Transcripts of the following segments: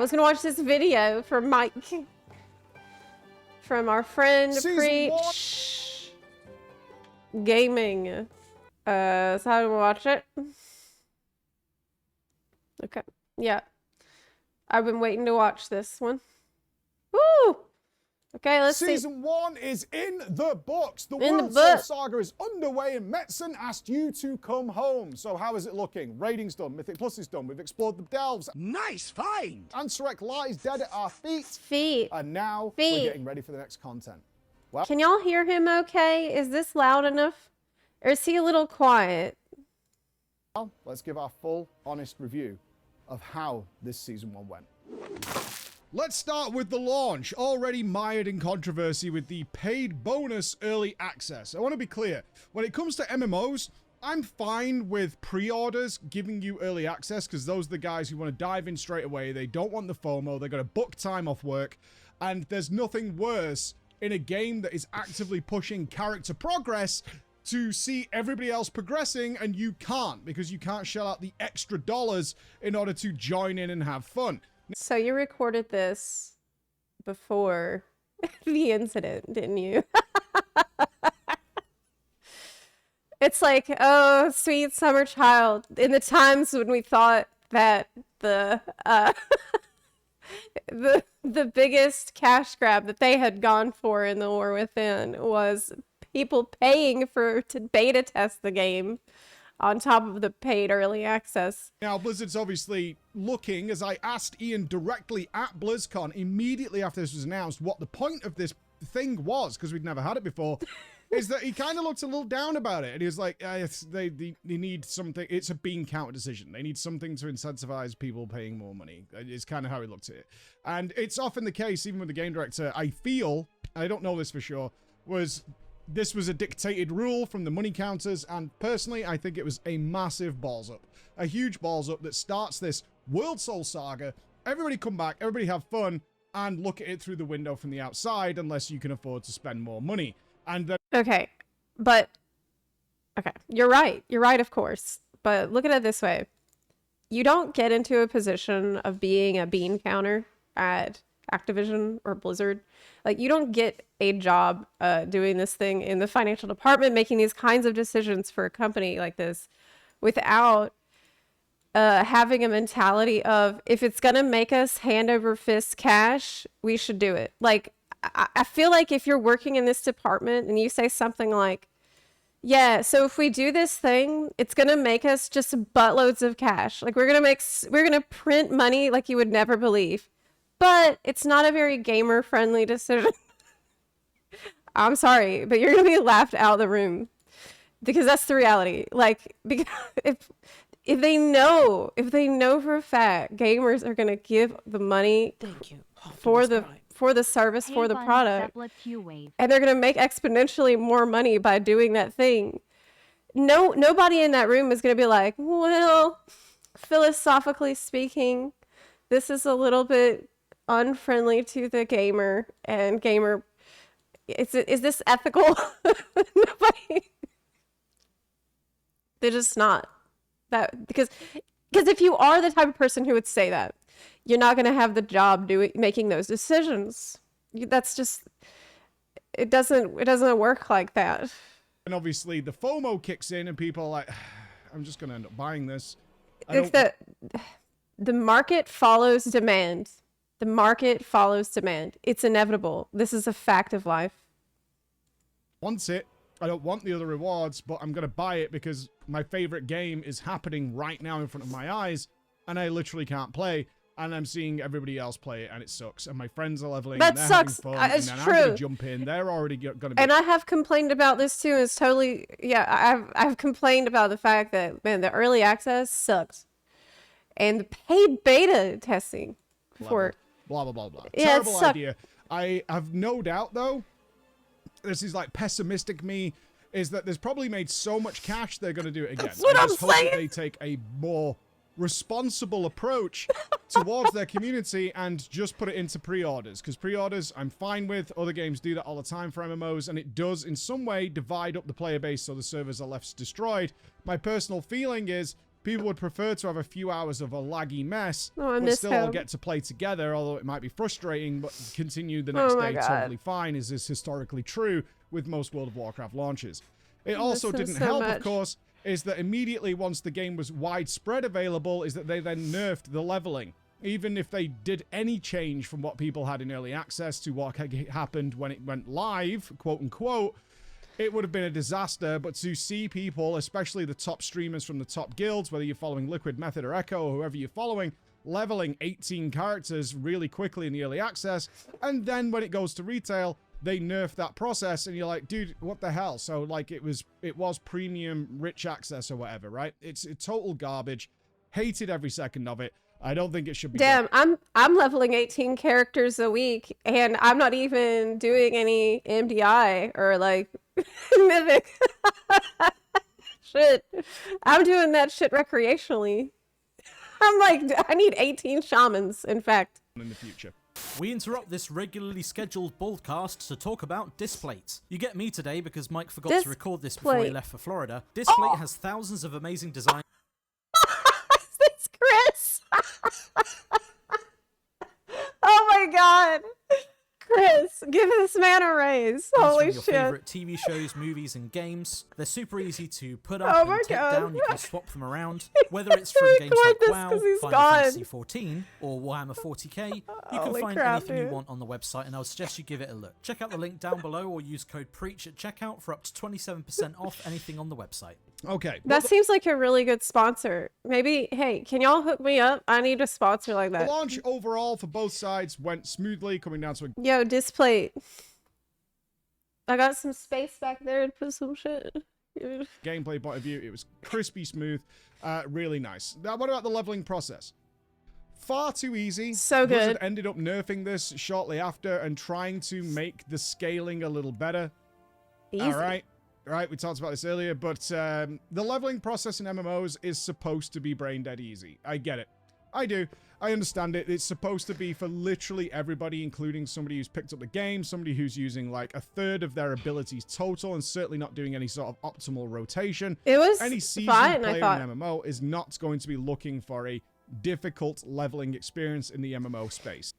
I was gonna watch this video from Mike, from our friend Gaming. So how do we watch it? Okay, yeah. I've been waiting to watch this one. Woo! Okay, let's see. Season 1 is in the books. The World Soul Saga is underway and Metzen asked you to come home. So how is it looking? Rating's done. Mythic Plus is done. We've explored the delves. Nice find! Ansurek lies dead at our feet. And now we're getting ready for the next content. Well, can y'all hear him okay? Is this loud enough? Or is he a little quiet? well, let's give our full, honest review of how this Season 1 went. Let's start with the launch, already mired in controversy with the paid bonus early access. I want to be clear, when it comes to MMOs, I'm fine with pre-orders giving you early access because those are the guys who want to dive in straight away. They don't want the FOMO, they're going to book time off work, and there's nothing worse in a game that is actively pushing character progress to see everybody else progressing and you can't, because you can't shell out the extra dollars in order to join in and have fun. So you recorded this before the incident, didn't you? It's like, oh, sweet summer child. In the times when we thought that the the biggest cash grab that they had gone for in the War Within was people paying to beta test the game on top of the paid early access. Now, Blizzard's obviously looking, as I asked Ian directly at BlizzCon immediately after this was announced, what the point of this thing was, because we'd never had it before, is that he kind of looked a little down about it. And he was like, they need something. It's a bean counter decision. They need something to incentivize people paying more money. It's kind of how he looked at it. And it's often the case, even with the game director, I feel, I don't know this for sure, this was a dictated rule from the money counters, and personally, I think it was a massive balls up. A huge balls up that starts this World Soul Saga. Everybody come back, everybody have fun, and look at it through the window from the outside, unless you can afford to spend more money. And then... Okay, you're right. You're right, of course. But look at it this way. You don't get into a position of being a bean counter at Activision or Blizzard. Like, you don't get a job doing this thing in the financial department, making these kinds of decisions for a company like this without having a mentality of, if it's gonna make us hand over fist cash, we should do it. Like, I feel like if you're working in this department and you say something like, yeah, so if we do this thing, it's gonna make us just buttloads of cash. Like, we're gonna print money like you would never believe. But it's not a very gamer-friendly decision. I'm sorry, but you're gonna be laughed out of the room, because that's the reality. Like, because if they know for a fact gamers are gonna give the money for the service, for the product, and they're gonna make exponentially more money by doing that thing, nobody in that room is gonna be like, well, philosophically speaking, this is a little bit unfriendly to the gamer, and gamer, is this ethical? Nobody. They're just not. That because if you are the type of person who would say that, you're not going to have the job making those decisions. That's just, it doesn't work like that. And obviously the FOMO kicks in and people are like, I'm just going to end up buying this. The market follows demand. The market follows demand. It's inevitable. This is a fact of life. Want it. I don't want the other rewards, but I'm going to buy it because my favorite game is happening right now in front of my eyes, and I literally can't play, and I'm seeing everybody else play it, and it sucks. And my friends are leveling, and they're having fun, it's and then true. I'm going to jump in. They're already going to be... And I have complained about this too. It's totally... Yeah, I've complained about the fact that, man, the early access sucked. And the paid beta testing for... Blah, blah, blah, blah. Yeah, terrible idea. I have no doubt, though, this is like pessimistic me, is that there's probably made so much cash they're going to do it again. That's what I'm hope saying. that they take a more responsible approach towards their community and just put it into pre-orders. Because pre-orders, I'm fine with. Other games do that all the time for MMOs, and it does, in some way, divide up the player base so the servers are left destroyed. My personal feeling is, people would prefer to have a few hours of a laggy mess, Oh, I but miss still all him. get to play together, although it might be frustrating, but continue the next Oh my day God. totally fine, as is historically true with most World of Warcraft launches. It also miss him didn't so help, of much. course, is that immediately once the game was widespread available, is that they then nerfed the leveling. Even if they did any change from what people had in early access to what happened when it went live, quote unquote, it would have been a disaster. But to see people, especially the top streamers from the top guilds, whether you're following Liquid, Method, or Echo, or whoever you're following, leveling 18 characters really quickly in the early access, and then when it goes to retail, they nerf that process, and you're like, dude, what the hell? So like it was premium rich access or whatever, right? It's total garbage. Hated every second of it. I don't think it should be done. Damn, I'm leveling 18 characters a week, and I'm not even doing any MDI or like Mythic. Shit. I'm doing that shit recreationally. I'm like, I need 18 shamans, in fact. In the future. We interrupt this regularly scheduled broadcast to talk about Displate. You get me today because Mike forgot to record this before he Displate. left for Florida. Displate has thousands of amazing designs. It's Chris. Oh my god. Chris, give this man a raise. Holy from your shit. favorite TV shows, movies, and games. They're super easy to put up Oh and my take God. down. You can swap them around. Whether it's from games Record like this WoW, 'cause he's Final gone. Fantasy 14, or Warhammer 40k, you can Holy find crap, anything you dude. want on the website, and I would suggest you give it a look. Check out the link down below, or use code PREACH at checkout for up to 27% off anything on the website. Okay. That seems like a really good sponsor. Maybe, hey, can y'all hook me up? I need a sponsor like The that. launch overall for both sides went smoothly, coming down to a Yo, Displate. I got some space back there to put some shit. gameplay point of view. It was crispy smooth, really nice. Now, what about the leveling process? Far too easy. So good. Blizzard ended up nerfing this shortly after and trying to make the scaling a little better. Easy. All right. Right, we talked about this earlier, but the leveling process in MMOs is supposed to be brain dead easy. I get it. I do. I understand it. It's supposed to be for literally everybody, including somebody who's picked up the game, somebody who's using like a third of their abilities total, and certainly not doing any sort of optimal rotation. It was Any seasoned fine, I player thought. in MMO is not going to be looking for a difficult leveling experience in the MMO space.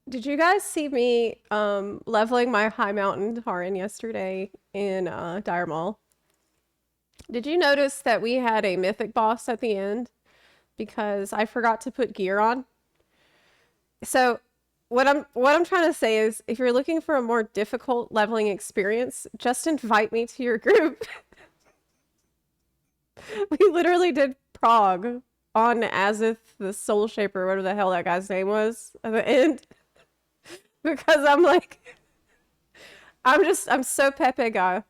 Did you guys see me leveling my high mountain Taran yesterday in Dire Mall? Did you notice that we had a mythic boss at the end because I forgot to put gear on? So what I'm trying to say is, if you're looking for a more difficult leveling experience, just invite me to your group. We literally did prog on Azith the Soul Shaper, whatever the hell that guy's name was at the end. Because I'm like, I'm so Pepe guy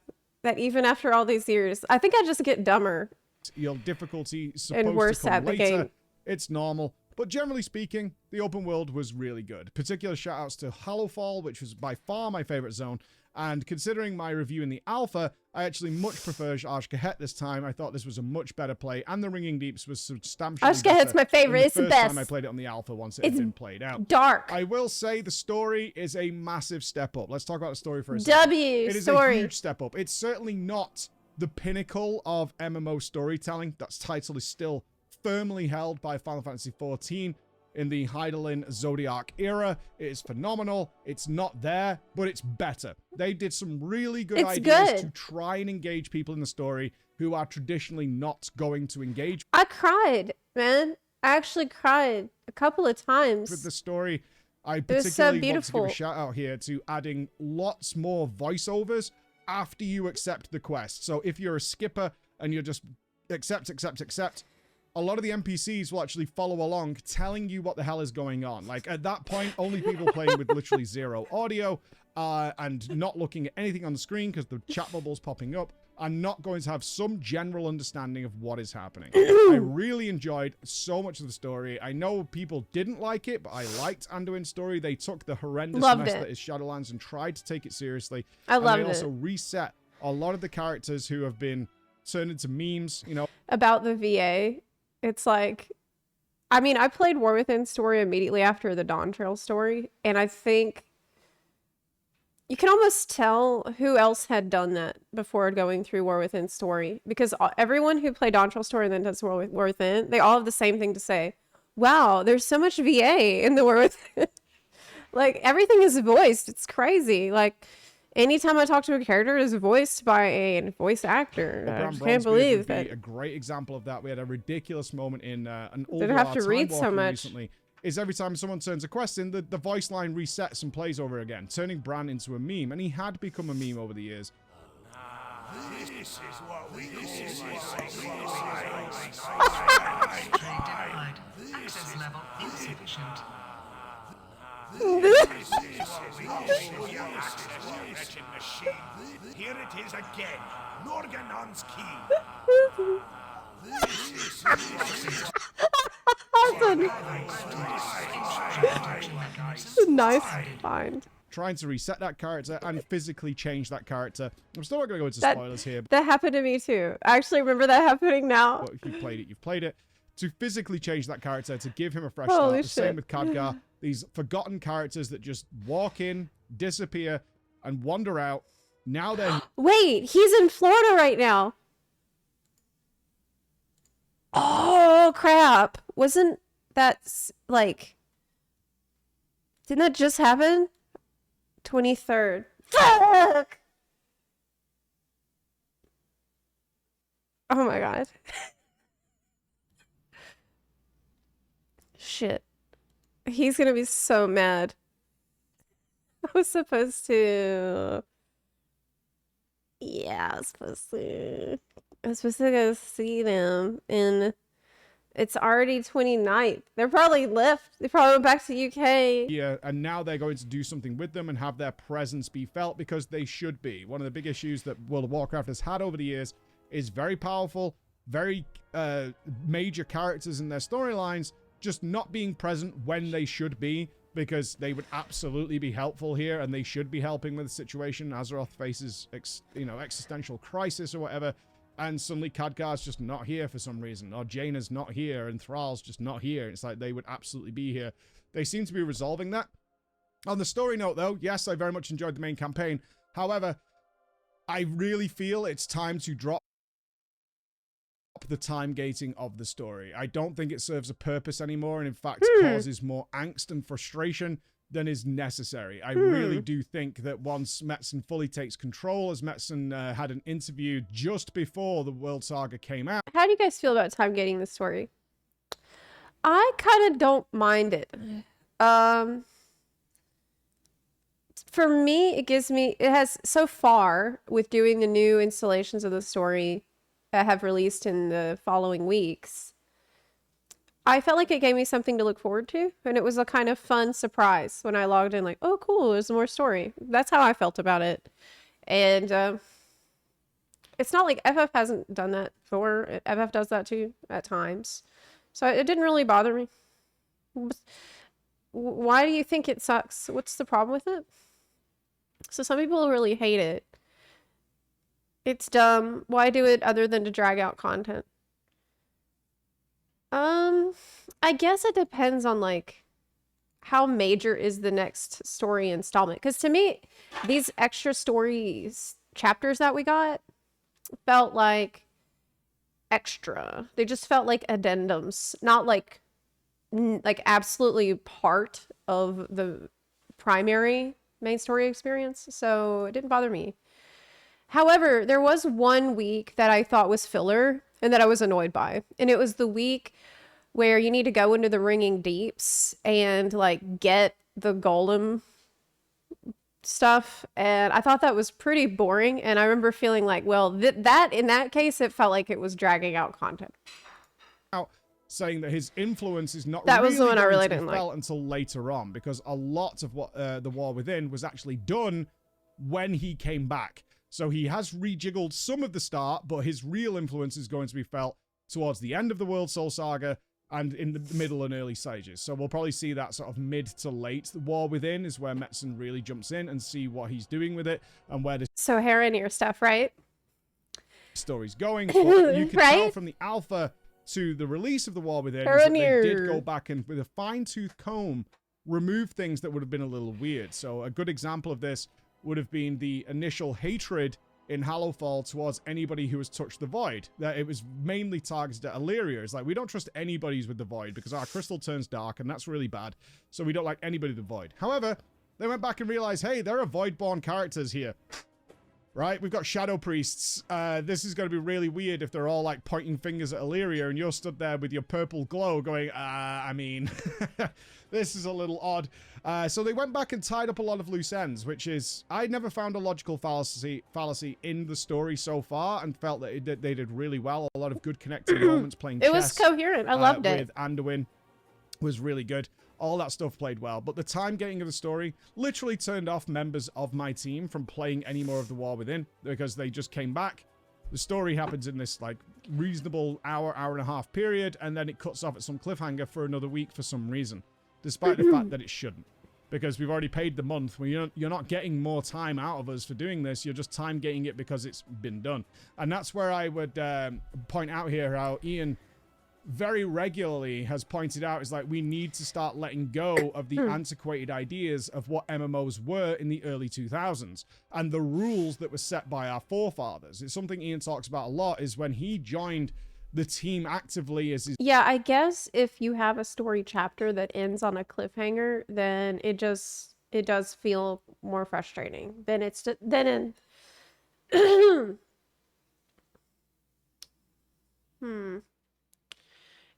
that even after all these years, I think I just get dumber. Your difficulty supposed And worse to come at the later. game. It's normal. But generally speaking, the open world was really good. Particular shout outs to Hallowfall, which was by far my favorite zone. And considering my review in the alpha, I actually much prefer Ashkahet this time. I thought this was a much better play, and the Ringing Deeps was substantially Ashkahet's better my favorite. than It's the first time best. I played it on the alpha once it had It's been played out. Dark. I will say the story is a massive step up. Let's talk about the story for a second. W It is story. a huge step up. It's certainly not the pinnacle of MMO storytelling. That title is still firmly held by Final Fantasy XIV in the Hydaelyn Zodiac era. It is phenomenal. It's not there, but it's better. They did some really good It's ideas good. to try and engage people in the story who are traditionally not going to engage I cried, man. I actually cried a couple of times. with the story. I was so particularly want to give beautiful. a shout out here to adding lots more voiceovers after you accept the quest. So if you're a skipper and you're just accept, a lot of the NPCs will actually follow along, telling you what the hell is going on. Like, at that point, only people playing with literally zero audio and not looking at anything on the screen because the chat bubble's popping up are not going to have some general understanding of what is happening. I really enjoyed so much of the story. I know people didn't like it, but I liked Anduin's story. They took the horrendous Loved mess it. that is Shadowlands and tried to take it seriously. I and loved they also it. reset a lot of the characters who have been turned into memes, you know. About the VA, it's like, I mean, I played War Within story immediately after the Dawn Trail story, and I think You can almost tell who else had done that before going through War Within story, because everyone who played Dawntrail story and then does War Within, they all have the same thing to say. Wow, there's so much VA in the War Within. Like, everything is voiced. It's crazy. Like, anytime I talk to a character, is voiced by a voice actor. I just can't believe that. A great example of that. We had a ridiculous moment in an Did I have to read so much? Recently. Is every time someone turns a quest in, the voice line resets and plays over again, turning Bran into a meme, and he had become a meme over the years. This is what we denied. Access level insufficient. Here it is again. Norganon's key. That's a nice find. Trying to reset that character and physically change that character. I'm still not going to go into spoilers here. That happened to me too. I actually remember that happening now. But if you've played it, you've played it. To physically change that character, to give him a fresh Holy start. The same shit. with Kadar. These forgotten characters that just walk in, disappear, and wander out. Now they're... Wait, he's in Florida right now. Oh, crap. Wasn't that, like... Didn't that just happen? 23rd. Fuck! Oh my god. Shit. He's gonna be so mad. I was supposed to... Yeah, I was supposed to go see them, and it's already 29th. They're probably left. They probably went back to UK. Yeah, and now they're going to do something with them and have their presence be felt, because they should be. One of the big issues that World of Warcraft has had over the years is very powerful, very major characters in their storylines just not being present when they should be, because they would absolutely be helpful here, and they should be helping with the situation. Azeroth faces, existential crisis or whatever, and suddenly Khadgar's just not here for some reason, or Jaina's not here, and Thrall's just not here. It's like they would absolutely be here. They seem to be resolving that. On the story note, though, yes, I very much enjoyed the main campaign. However, I really feel it's time to drop the time gating of the story. I don't think it serves a purpose anymore, and in fact causes more angst and frustration than is necessary. I really do think that once Metzen fully takes control, as Metzen had an interview just before the World Saga came out. How do you guys feel about time gating the story? I kind of don't mind it. For me, it has so far with doing the new installations of the story that have released in the following weeks. I felt like it gave me something to look forward to, and it was a kind of fun surprise when I logged in, like, oh, cool, there's more story. That's how I felt about it. And it's not like FF hasn't done that before. FF does that too at times. So it didn't really bother me. Why do you think it sucks? What's the problem with it? So some people really hate it. It's dumb. Why do it other than to drag out content? I guess it depends on, like, how major is the next story installment. Because to me, these extra stories chapters that we got felt like extra. They just felt like addendums, not like absolutely part of the primary main story experience. So it didn't bother me. However, there was one week that I thought was filler and that I was annoyed by. And it was the week where you need to go into the Ringing Deeps and, like, get the golem stuff. And I thought that was pretty boring. And I remember feeling like, well, in that case, it felt like it was dragging out content. Saying that his influence is not that really was the one I really going to be didn't felt like until later on, because a lot of what the War Within was actually done when he came back. So he has rejiggled some of the start, but his real influence is going to be felt towards the end of the World Soul Saga and in the middle and early stages. So we'll probably see that sort of mid to late. The War Within is where Metzen really jumps in and see what he's doing with it and where the So Haranir stuff, right? story's going. But you can Right? tell from the alpha to the release of the War Within is that they did Haranir. go back and with a fine-tooth comb remove things that would have been a little weird. So a good example of this would have been the initial hatred in Hallowfall towards anybody who has touched the Void. That it was mainly targeted at Illyria. It's like, we don't trust anybody who's with the Void because our crystal turns dark and that's really bad. So we don't like anybody with the Void. However, they went back and realized, hey, there are Void-born characters here. Right? We've got Shadow Priests. This is going to be really weird if they're all like pointing fingers at Illyria and you're stood there with your purple glow going, I mean, this is a little odd. So they went back and tied up a lot of loose ends, which is, I never found a logical fallacy in the story so far and felt that they did really well. A lot of good connecting moments playing chess. It was coherent. I loved it. With Anduin was really good. All that stuff played well, but the time gating of the story literally turned off members of my team from playing any more of the War Within because they just came back. The story happens in this like reasonable hour and a half period, and then it cuts off at some cliffhanger for another week for some reason, despite the fact that it shouldn't, because we've already paid the month. You're not getting more time out of us for doing this. You're just time gating it because it's been done, and that's where I would point out here how Ian very regularly has pointed out is like, we need to start letting go of the antiquated ideas of what MMOs were in the early 2000s and the rules that were set by our forefathers. It's something Ian talks about a lot, is when he joined the team actively as his... Yeah, I guess if you have a story chapter that ends on a cliffhanger, then it does feel more frustrating than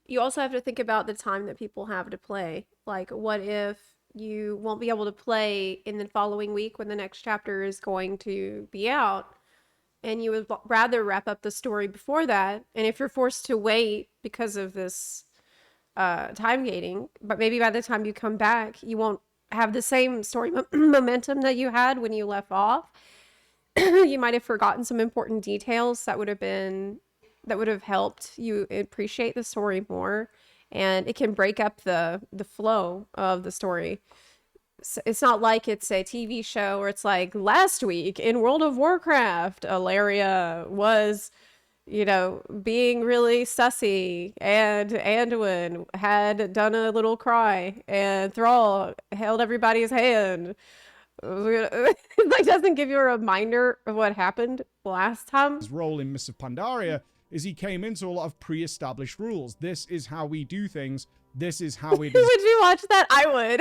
You also have to think about the time that people have to play. Like, what if you won't be able to play in the following week when the next chapter is going to be out, and you would rather wrap up the story before that? And if you're forced to wait because of this time gating, but maybe by the time you come back, you won't have the same story momentum that you had when you left off. You might have forgotten some important details that would have helped you appreciate the story more, and it can break up the flow of the story. So it's not like it's a TV show where it's like, last week in World of Warcraft, Illyria was, being really sussy, and Anduin had done a little cry, and Thrall held everybody's hand. It like doesn't give you a reminder of what happened last time. His role in Mists of Pandaria is he came into a lot of pre-established rules. This is how we do things. This is how it is. Would you watch that? I would.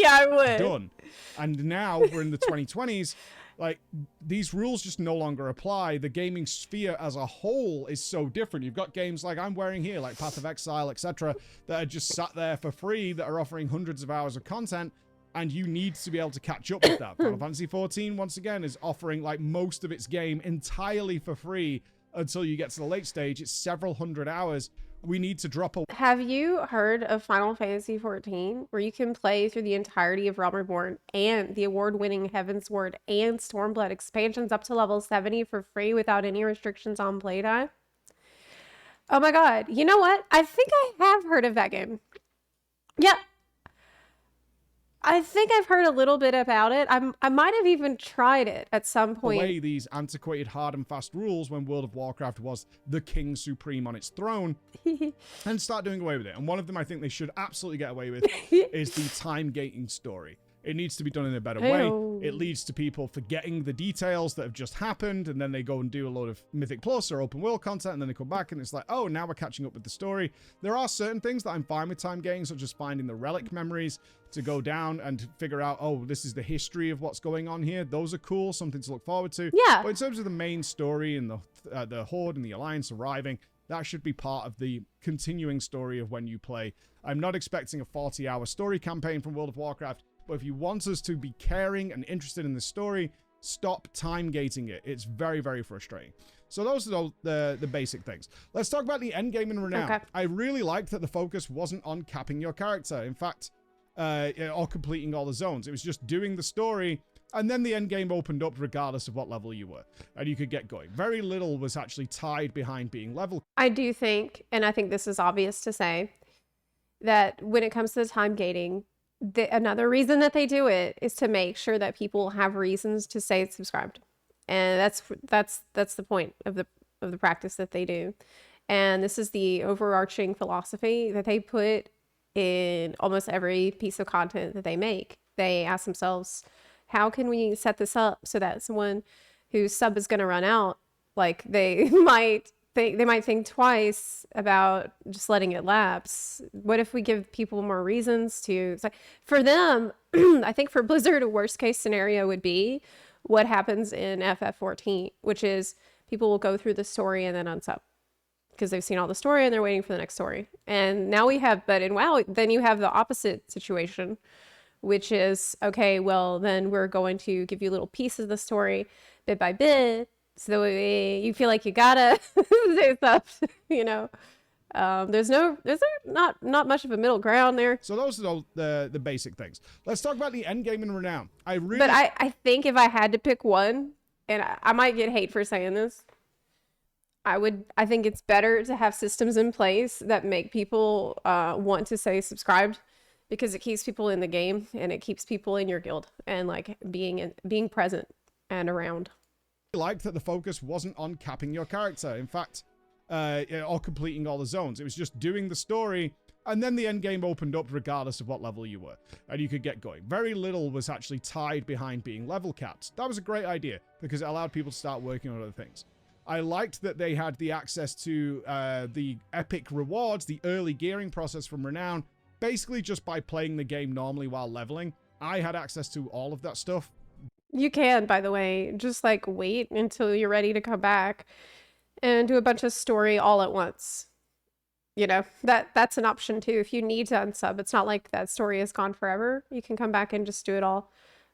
Yeah, I would. Done. And now we're in the 2020s. Like, these rules just no longer apply. The gaming sphere as a whole is so different. You've got games like I'm wearing here, like Path of Exile, etc., that are just sat there for free, that are offering hundreds of hours of content, and you need to be able to catch up with that. Final Fantasy XIV, once again, is offering like most of its game entirely for free until you get to the late stage. It's several hundred hours. We need to drop a... Have you heard of Final Fantasy XIV, where you can play through the entirety of Realm Reborn and the award-winning Heaven's Word and Stormblood expansions up to level 70 for free without any restrictions on playtime? Oh my god. You know what? I think I have heard of that game. Yeah. I think I've heard a little bit about it. I might have even tried it at some point. Away these antiquated hard and fast rules when World of Warcraft was the king supreme on its throne and start doing away with it. And one of them I think they should absolutely get away with is the time gating story. It needs to be done in a better way. It leads to people forgetting the details that have just happened, and then they go and do a load of Mythic Plus or open world content, and then they come back and it's like, oh, now we're catching up with the story. There are certain things that I'm fine with time gating, such as finding the relic memories to go down and figure out, oh, this is the history of what's going on here. Those are cool, something to look forward to. Yeah. But in terms of the main story and the Horde and the Alliance arriving, that should be part of the continuing story of when you play. I'm not expecting a 40-hour story campaign from World of Warcraft, but if you want us to be caring and interested in the story, stop time gating it. It's very, very frustrating. So those are the basic things. Let's talk about the endgame and renown. Okay. I really liked that the focus wasn't on capping your character. In fact, or completing all the zones. It was just doing the story, and then the endgame opened up regardless of what level you were, and you could get going. Very little was actually tied behind being level. I do think, and I think this is obvious to say, that when it comes to the time gating, another reason that they do it is to make sure that people have reasons to stay subscribed, and that's the point of the practice that they do. And this is the overarching philosophy that they put in almost every piece of content that they make. They ask themselves, how can we set this up so that someone whose sub is going to run out, like they might think twice about just letting it lapse. What if we give people more reasons to, it's like, for them, I think for Blizzard, a worst case scenario would be what happens in FF14, which is people will go through the story and then unsub because they've seen all the story and they're waiting for the next story. And now but in WoW, then you have the opposite situation, which is, okay, well, then we're going to give you little pieces of the story bit by bit, so that way you feel like you gotta say stuff, you know. There's not much of a middle ground there. So those are all the basic things. Let's talk about the Endgame and Renown. But I think if I had to pick one, and I might get hate for saying this, I think it's better to have systems in place that make people want to say subscribed, because it keeps people in the game and it keeps people in your guild and like being present and around. I liked that the focus wasn't on capping your character. In fact, or completing all the zones. It was just doing the story, and then the end game opened up regardless of what level you were, and you could get going. Very little was actually tied behind being level capped. That was a great idea because it allowed people to start working on other things. I liked that they had the access to the epic rewards, the early gearing process from Renown, basically just by playing the game normally while leveling. I had access to all of that stuff. You can, by the way, just like wait until you're ready to come back and do a bunch of story all at once. You know, that's an option too. If you need to unsub, it's not like that story is gone forever. You can come back and just do it all.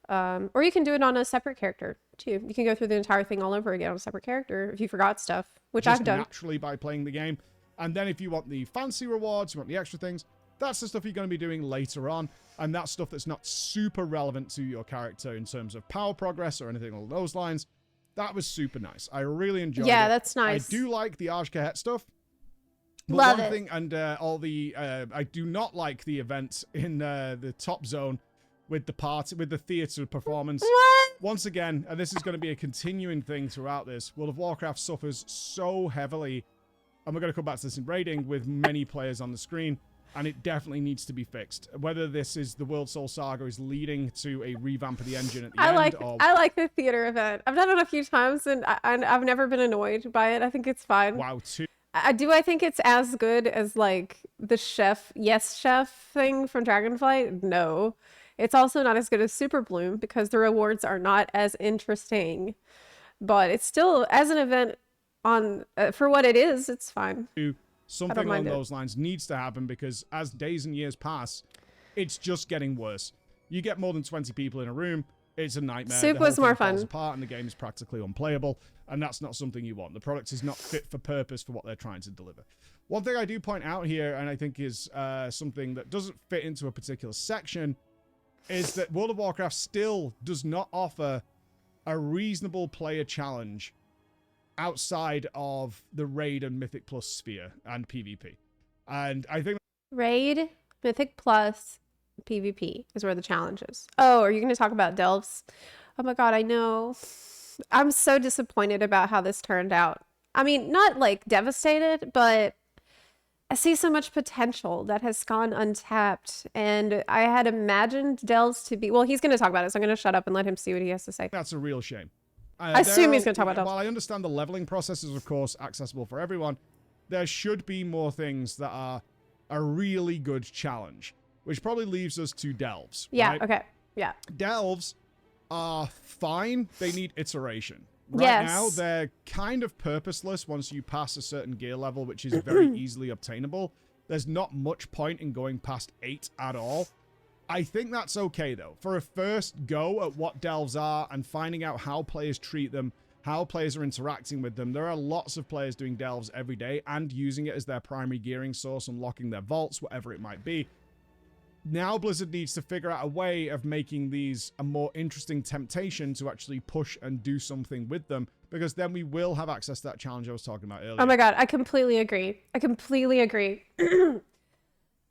Or you can do it on a separate character too. You can go through the entire thing all over again on a separate character if you forgot stuff, which just I've done. Naturally by playing the game. And then if you want the fancy rewards, you want the extra things, that's the stuff you're going to be doing later on. And that's stuff that's not super relevant to your character in terms of power progress or anything along those lines. That was super nice. I really enjoyed it. Yeah, that's nice. I do like the Arshkahet stuff. But Love one it. thing, and all the, I do not like the event in the top zone with the party, with the theater performance. What? Once again, and this is going to be a continuing thing throughout this, World of Warcraft suffers so heavily, and we're going to come back to this in raiding, with many players on the screen, and it definitely needs to be fixed. Whether this is the World Soul Saga is leading to a revamp of the engine at the end, or... I like the theater event. I've done it a few times, and I've never been annoyed by it. I think it's fine. WoW 2. I think it's as good as like the chef thing from Dragonflight? No. It's also not as good as Super Bloom because the rewards are not as interesting. But it's still, as an event on for what it is, it's fine. Something along those lines needs to happen because as days and years pass, it's just getting worse. You get more than 20 people in a room, it's a nightmare. Soup was more fun. Falls apart and the game is practically unplayable, and that's not something you want. The product is not fit for purpose for what they're trying to deliver. One thing I do point out here, and I think is something that doesn't fit into a particular section, is that World of Warcraft still does not offer a reasonable player challenge outside of the Raid and Mythic Plus sphere and PvP. And I think... Raid, Mythic Plus, PvP is where the challenge is. Oh, are you going to talk about Delves? Oh my god, I know. I'm so disappointed about how this turned out. I mean, not like devastated, but I see so much potential that has gone untapped. And I had imagined Delves to be... Well, he's going to talk about it, so I'm going to shut up and let him see what he has to say. That's a real shame. I assume he's going to talk about Delves. While I understand the leveling process is, of course, accessible for everyone, there should be more things that are a really good challenge, which probably leaves us to Delves. Yeah, right? okay. Yeah. Delves are fine. They need iteration. Right Yes. now, they're kind of purposeless once you pass a certain gear level, which is very easily obtainable. There's not much point in going past 8 at all. I think that's okay, though. For a first go at what Delves are and finding out how players treat them, how players are interacting with them, there are lots of players doing Delves every day and using it as their primary gearing source, unlocking their vaults, whatever it might be. Now Blizzard needs to figure out a way of making these a more interesting temptation to actually push and do something with them, because then we will have access to that challenge I was talking about earlier. Oh my god, I completely agree. I completely agree.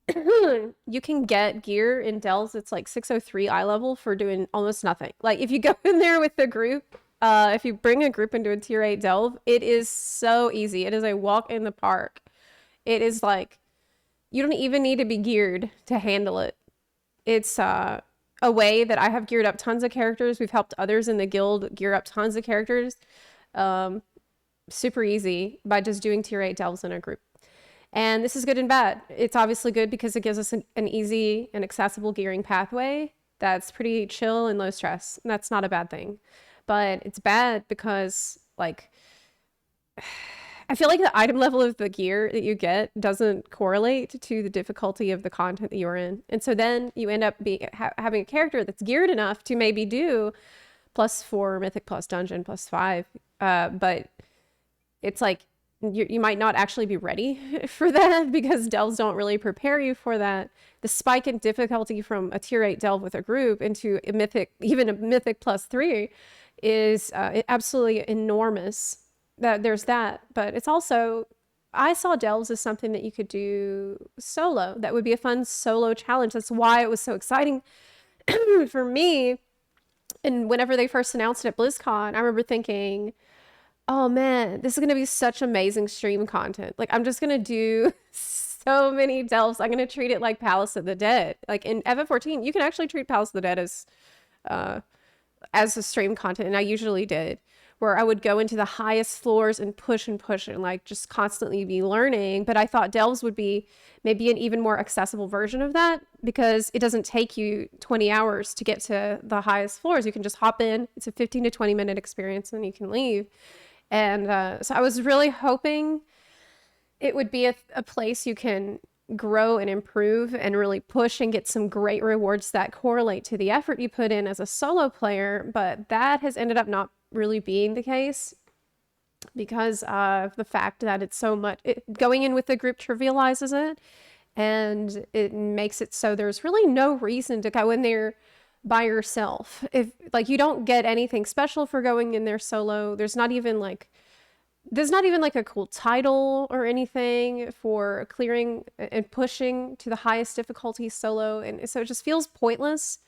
You can get gear in Delves. It's like 603 eye level for doing almost nothing. Like if you go in there with the group, if you bring a group into a tier 8 Delve, it is so easy. It is a walk in the park. It is like, you don't even need to be geared to handle it. It's, oh a way that I have geared up tons of characters. We've helped others in the guild gear up tons of characters. Super easy by just doing tier 8 delves in a group. And this is good and bad. It's obviously good because it gives us an easy and accessible gearing pathway that's pretty chill and low stress. And that's not a bad thing. But it's bad because, like, I feel like the item level of the gear that you get doesn't correlate to the difficulty of the content that you're in. And so then you end up having a character that's geared enough to maybe do +4 Mythic plus Dungeon +5. But it's like you might not actually be ready for that because delves don't really prepare you for that. The spike in difficulty from a tier 8 delve with a group into a Mythic, even a Mythic +3 is absolutely enormous. There's that, but it's also, I saw delves as something that you could do solo. That would be a fun solo challenge. That's why it was so exciting for me. And whenever they first announced it at BlizzCon, I remember thinking, oh man, this is going to be such amazing stream content. Like, I'm just going to do so many delves. I'm going to treat it like Palace of the Dead. Like in FF14, you can actually treat Palace of the Dead as a stream content, and I usually did, where I would go into the highest floors and push and like just constantly be learning. But I thought delves would be maybe an even more accessible version of that because it doesn't take you 20 hours to get to the highest floors. You can just hop in. It's a 15 to 20 minute experience and you can leave. And so I was really hoping it would be a place you can grow and improve and really push and get some great rewards that correlate to the effort you put in as a solo player. But that has ended up not really being the case because of the fact that it's so much going in with the group trivializes it, and it makes it so there's really no reason to go in there by yourself. If like you don't get anything special for going in there solo, there's not even like a cool title or anything for clearing and pushing to the highest difficulty solo, and so it just feels pointless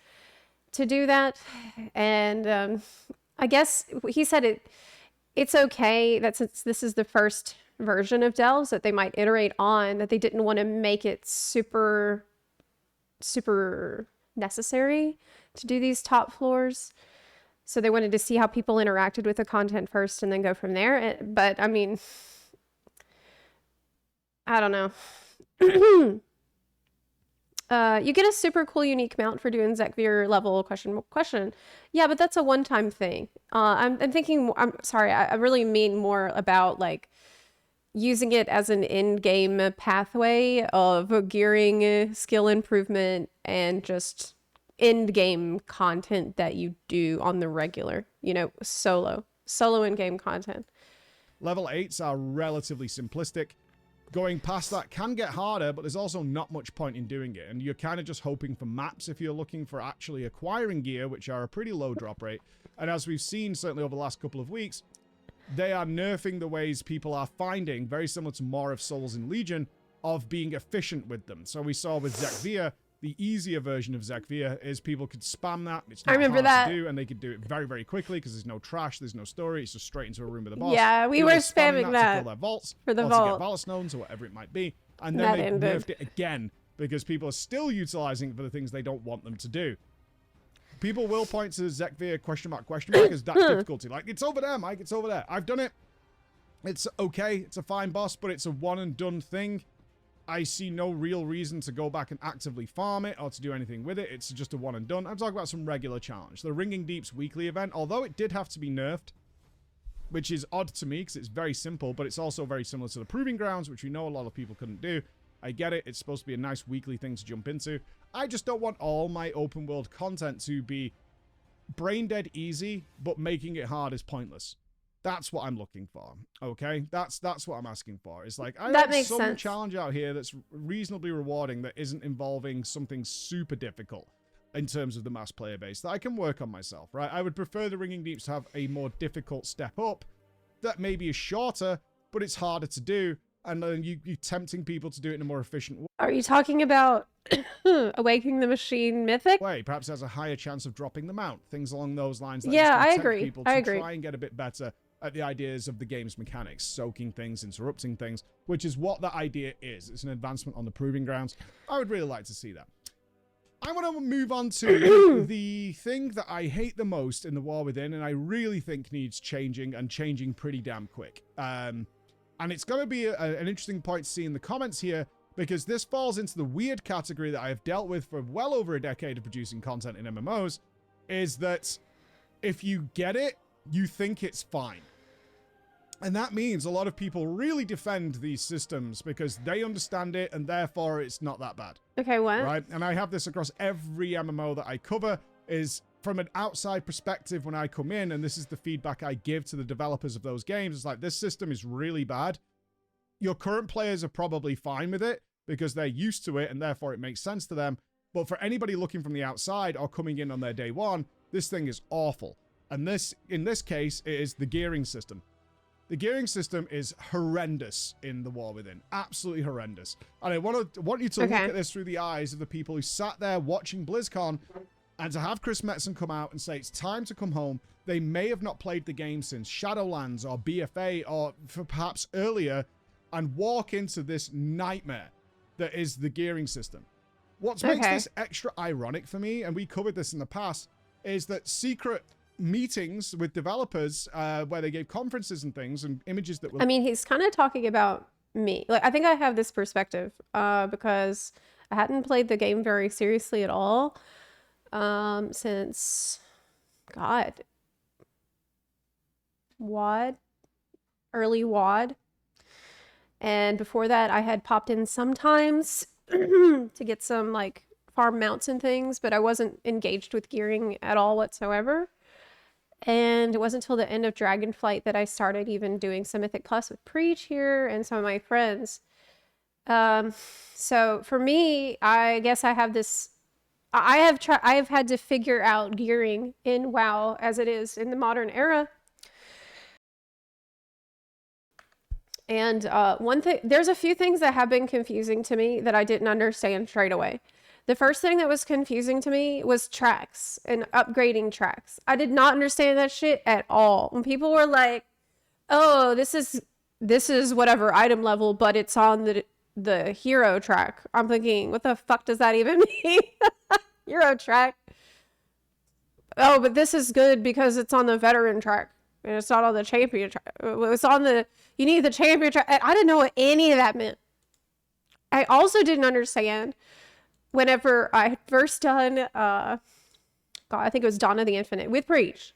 to do that. And I guess he said it's okay that since this is the first version of delves that they might iterate on, that they didn't want to make it super necessary to do these top floors. So they wanted to see how people interacted with the content first and then go from there. But I mean, I don't know. You get a super cool unique mount for doing Zekvir level question. Yeah, but that's a one-time thing. I'm thinking, I'm sorry, I really mean more about like using it as an in-game pathway of gearing, skill improvement, and just in-game content that you do on the regular, you know, solo in-game content. Level 8s are relatively simplistic. Going past that can get harder, but there's also not much point in doing it. And you're kind of just hoping for maps if you're looking for actually acquiring gear, which are a pretty low drop rate. And as we've seen, certainly over the last couple of weeks, they are nerfing the ways people are finding, very similar to more of Souls in Legion, of being efficient with them. So we saw with Zekvir, the easier version of Zekvir is people could spam that. It's not hard to do, and they could do it very, very quickly because there's no trash, there's no story. It's just straight into a room with a boss. Yeah, we were spamming that to fill their vaults, for the or vault. to get Valor Stones or whatever it might be. And then they nerfed it again because people are still utilizing it for the things they don't want them to do. People will point to Zekvir question mark as that difficulty. Like, it's over there, Mike, it's over there. I've done it. It's okay. It's a fine boss, but it's a one and done thing. I see no real reason to go back and actively farm it or to do anything with it. It's just a one and done. I'm talking about some regular challenge. The Ringing Deep's weekly event, although it did have to be nerfed, which is odd to me because it's very simple, but it's also very similar to the Proving Grounds, which we know a lot of people couldn't do. I get it. It's supposed to be a nice weekly thing to jump into. I just don't want all my open world content to be brain dead easy, but making it hard is pointless. That's what I'm looking for, okay? That's what I'm asking for. It's like, I want some challenge out here that's reasonably rewarding that isn't involving something super difficult in terms of the mass player base that I can work on myself, right? I would prefer the Ringing Deeps to have a more difficult step up that maybe is shorter, but it's harder to do, and then you're tempting people to do it in a more efficient way. Are you talking about Awakening the Machine Mythic? Perhaps has a higher chance of dropping the mount, things along those lines. Yeah, I agree. People to try and get a bit better at the ideas of the game's mechanics, soaking things, interrupting things, which is what that idea is. It's an advancement on the Proving Grounds. I would really like to see that. I want to move on to the thing that I hate the most in the War Within, and I really think needs changing, and changing pretty damn quick. And it's going to be an interesting point to see in the comments here, because this falls into the weird category that I have dealt with for well over a decade of producing content in MMOs, is that if you get it, you think it's fine. And that means a lot of people really defend these systems because they understand it and therefore it's not that bad. Okay, what? Right? And I have this across every MMO that I cover, is from an outside perspective when I come in, and this is the feedback I give to the developers of those games. It's like, this system is really bad. Your current players are probably fine with it because they're used to it and therefore it makes sense to them. But for anybody looking from the outside or coming in on their day one, this thing is awful. And this, in this case, it is the gearing system. The gearing system is horrendous in the War Within. Absolutely horrendous. And I want you to look at this through the eyes of the people who sat there watching BlizzCon, and to have Chris Metzen come out and say it's time to come home. They may have not played the game since Shadowlands or BFA or for perhaps earlier, and walk into this nightmare that is the gearing system. What makes this extra ironic for me, and we covered this in the past, is that secret meetings with developers where they gave conferences and things and images that were... I mean, he's kind of talking about me. Like, I think I have this perspective because I hadn't played the game very seriously at all since, God, early WoD. And before that, I had popped in sometimes to get some, like, farm mounts and things, but I wasn't engaged with gearing at all whatsoever. And it wasn't until the end of Dragonflight that I started even doing some Mythic Plus with Preach here and some of my friends. So for me, I guess I have this... I have had to figure out gearing in WoW as it is in the modern era. And one thing, there's a few things that have been confusing to me that I didn't understand straight away. The first thing that was confusing to me was tracks and upgrading tracks. I did not understand that shit at all. When people were like, "Oh, this is whatever item level, but it's on the hero track," I'm thinking, what the fuck does that even mean? Hero track. Oh, but this is good because it's on the veteran track and it's not on the champion track. It's on you need the champion track. I didn't know what any of that meant. I also didn't understand whenever I had first done, God, I think it was Dawn of the Infinite with Preach.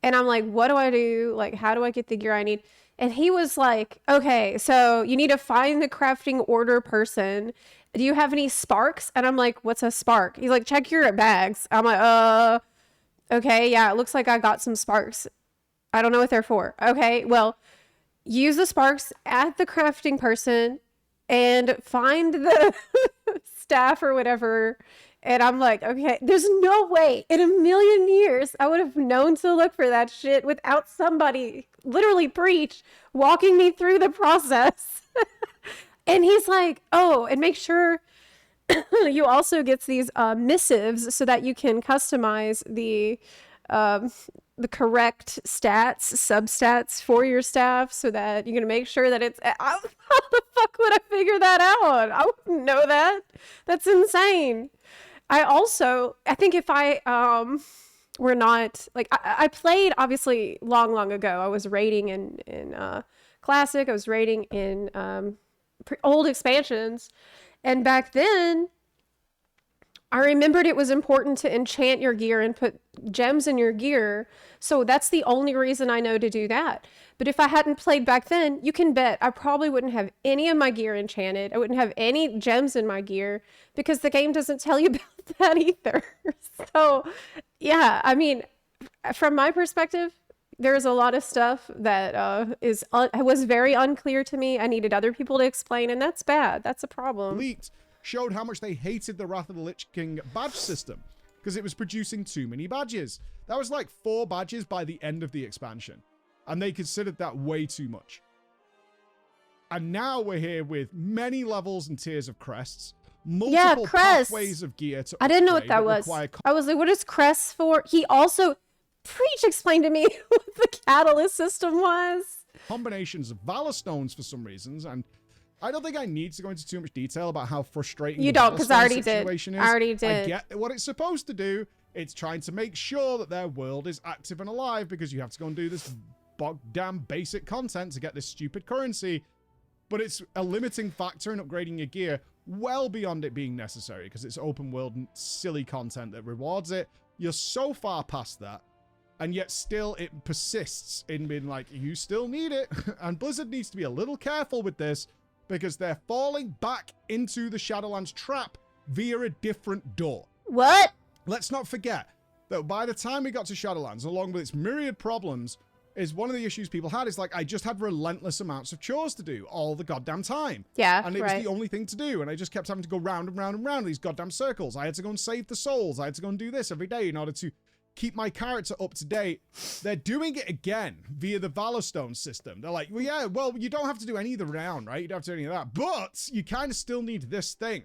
And I'm like, what do I do? Like, how do I get the gear I need? And he was like, okay, so you need to find the crafting order person. Do you have any sparks? And I'm like, what's a spark? He's like, check your bags. I'm like, okay, yeah, it looks like I got some sparks. I don't know what they're for. Okay, well, use the sparks at the crafting person and find the staff or whatever. And I'm like, okay, there's no way in a million years I would have known to look for that shit without somebody, literally Preach, walking me through the process. And he's like, oh, and make sure you also get these missives so that you can customize the correct stats, substats for your staff so that you're going to make sure that it's... How the fuck would I figure that out? I wouldn't know that. That's insane. I think if I were not... Like, I played, obviously, long ago. I was raiding in Classic. I was raiding in old expansions. And back then... I remembered it was important to enchant your gear and put gems in your gear. So that's the only reason I know to do that. But if I hadn't played back then, you can bet I probably wouldn't have any of my gear enchanted. I wouldn't have any gems in my gear because the game doesn't tell you about that either. So yeah, I mean, from my perspective, there's a lot of stuff that was very unclear to me. I needed other people to explain, and that's bad. That's a problem. Leaked showed how much they hated the Wrath of the Lich King badge system because it was producing too many badges. That was like 4 badges by the end of the expansion, and they considered that way too much. And now we're here with many levels and tiers of crests, multiple pathways of gear to I didn't know what upgrade that was. I was like, what is crest for? He also... Preach explained to me what the catalyst system was. Combinations of Valor Stones for some reasons, and I don't think I need to go into too much detail about how frustrating You the don't, 'cause I Valstone already did. situation is. I already did. I get what it's supposed to do. It's trying to make sure that their world is active and alive because you have to go and do this damn basic content to get this stupid currency. But it's a limiting factor in upgrading your gear well beyond it being necessary because it's open world and silly content that rewards it. You're so far past that. And yet still it persists in being like, you still need it. And Blizzard needs to be a little careful with this because they're falling back into the Shadowlands trap via a different door. What? Let's not forget that by the time we got to Shadowlands, along with its myriad problems, is one of the issues people had is like, I just had relentless amounts of chores to do all the goddamn time. Yeah, And it right. was the only thing to do. And I just kept having to go round and round and round these goddamn circles. I had to go and save the souls. I had to go and do this every day in order to keep my character up to date. They're doing it again via the Valorstone system. They're like, well, yeah, well, you don't have to do any of the round, right? You don't have to do any of that. But you kind of still need this thing.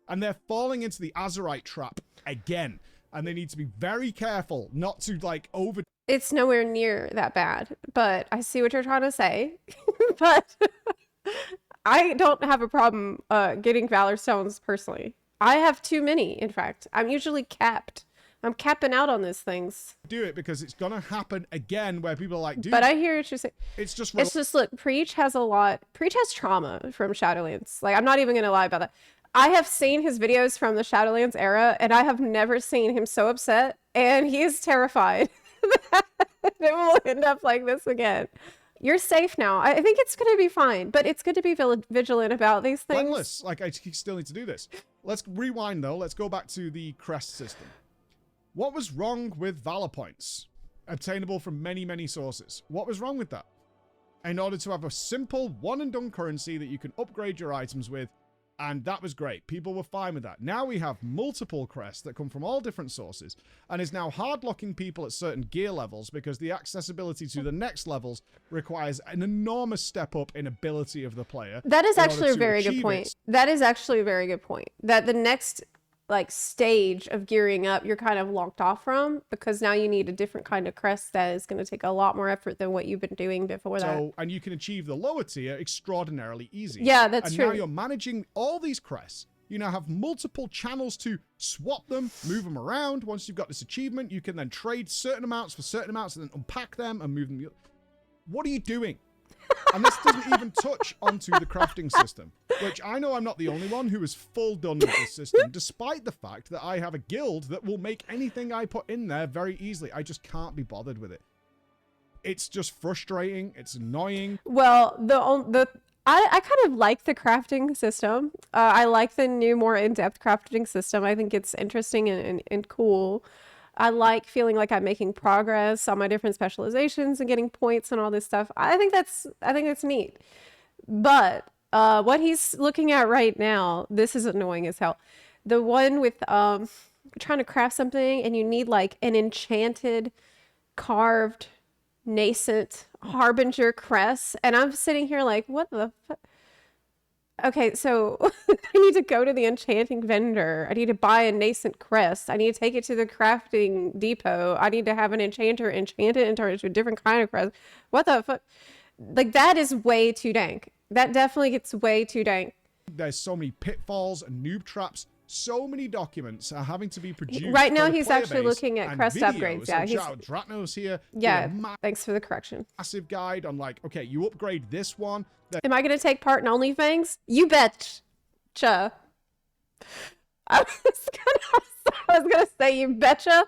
And they're falling into the Azerite trap again. And they need to be very careful not to, like, over... It's nowhere near that bad, but I see what you're trying to say. But I don't have a problem getting Valor Stones personally. I have too many, in fact. I'm usually capped. I'm capping out on these things. do it because it's gonna happen again where people are like, dude, But I hear what you're saying. it's just Look, Preach has trauma from Shadowlands. Like, I'm not even gonna lie about that. I have seen his videos from the Shadowlands era, and I have never seen him so upset, and he is terrified that it will end up like this again. You're safe now. I think it's going to be fine, but it's good to be vigilant about these things. relentless. Like, I still need to do this. Let's rewind, though. Let's go back to the crest system. What was wrong with Valor Points? Obtainable from many, many sources. What was wrong with that? In order to have a simple one-and-done currency that you can upgrade your items with, and that was great. People were fine with that. Now we have multiple crests that come from all different sources, and is now hard-locking people at certain gear levels because the accessibility to the next levels requires an enormous step up in ability of the player. That is in order actually a to very good achieve point. it. That is actually a very good point. That the next stage of gearing up, you're kind of locked off from, because now you need a different kind of crest that is going to take a lot more effort than what you've been doing before that. And you can achieve the lower tier extraordinarily easy. Yeah, that's and true. Now you're managing all these crests. You now have multiple channels to swap them, move them around. Once you've got this achievement, you can then trade certain amounts for certain amounts and then unpack them and move them. What are you doing? And this doesn't even touch onto the crafting system, which I know I'm not the only one who is full done with this system, despite the fact that I have a guild that will make anything I put in there very easily. I just can't be bothered with it. It's just frustrating. It's annoying. Well, I kind of like the crafting system. I like the new, more in-depth crafting system. I think it's interesting and cool. I like feeling like I'm making progress on my different specializations and getting points and all this stuff. I think that's neat. But what he's looking at right now, this is annoying as hell. The one with trying to craft something and you need like an enchanted, carved, nascent harbinger crest, and I'm sitting here like, what the fuck? Okay, so I need to go to the enchanting vendor. I need to buy a nascent crest. I need to take it to the crafting depot. I need to have an enchanter enchant it and turn it into a different kind of crest. What the fuck? Like, that is way too dank. That definitely gets way too dank. There's so many pitfalls and noob traps. So many documents are having to be produced. Right now, for the he's player actually base looking at and crest videos. upgrades. Yeah, And he's, shout out Dratnos here. yeah. Did a Thanks for the correction. massive guide on like, okay, you upgrade this one. Am I going to take part in OnlyFans? You betcha. I was gonna say you betcha